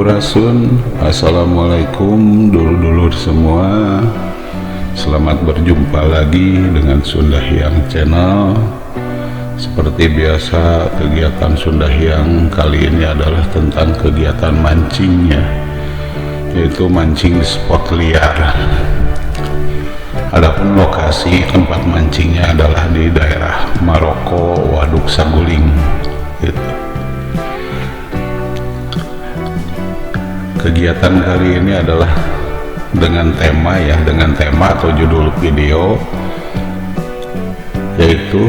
Sampurasun. Assalamualaikum dulur-dulur semua. Selamat berjumpa lagi dengan Sunda Hyang Channel. Seperti biasa, kegiatan Sunda Hyang kali ini adalah tentang kegiatan mancingnya, yaitu mancing di spot liar. Adapun lokasi tempat mancingnya adalah di daerah Maroko, Waduk Saguling gitu. Kegiatan kali ini adalah dengan tema atau judul video, yaitu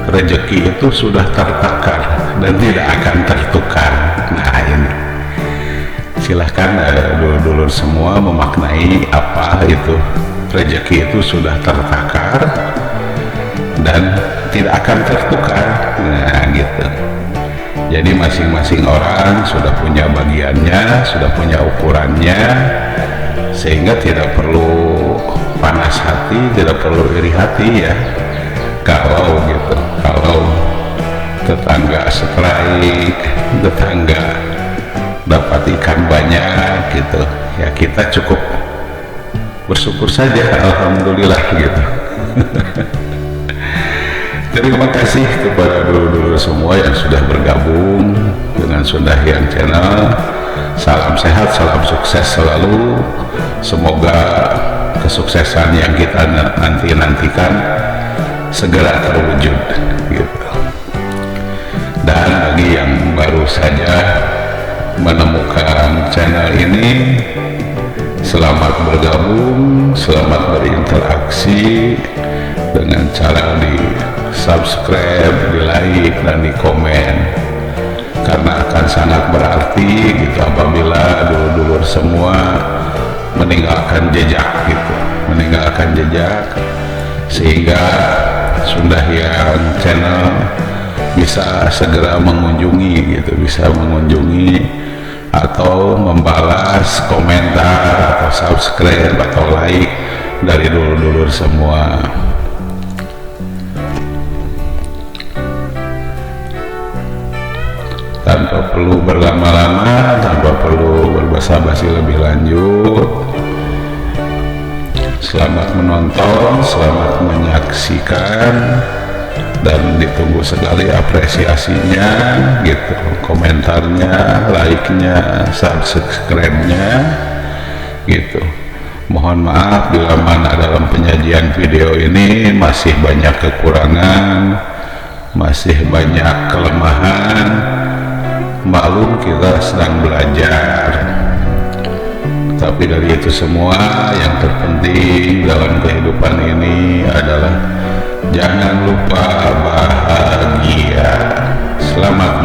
rezeki itu sudah tertakar dan tidak akan tertukar. Nah, ini silahkan dulur-dulur semua memaknai apa itu rezeki itu sudah tertakar dan tidak akan tertukar. Nah, gitu. Jadi masing-masing orang sudah punya bagiannya, sudah punya ukurannya, sehingga tidak perlu panas hati, tidak perlu iri hati ya. Kalau tetangga strike, tetangga dapat ikan banyak gitu, ya kita cukup bersyukur saja, alhamdulillah gitu. Terima kasih kepada dulur-dulur semua yang sudah bergabung dengan Sunda Hyang Channel. Salam sehat, salam sukses selalu. Semoga kesuksesan yang kita nantikan segera terwujud gitu. Dan bagi yang baru saja menemukan channel ini, selamat bergabung, selamat berinteraksi dengan cara di subscribe, di like, dan di komen, karena akan sangat berarti gitu apabila dulur-dulur semua meninggalkan jejak gitu, sehingga Sunda Hyang Channel bisa segera mengunjungi atau membalas komentar atau subscribe atau like dari dulur-dulur semua. Tanpa perlu berlama-lama, tanpa perlu berbasa-basi lebih lanjut, selamat menonton, selamat menyaksikan, dan ditunggu sekali apresiasinya gitu, komentarnya, like-nya, subscribe-nya gitu. Mohon maaf bila mana dalam penyajian video ini masih banyak kekurangan, masih banyak kelemahan. Maklum, kita sedang belajar, tapi dari itu semua yang terpenting dalam kehidupan ini adalah jangan lupa bahagia. Selamat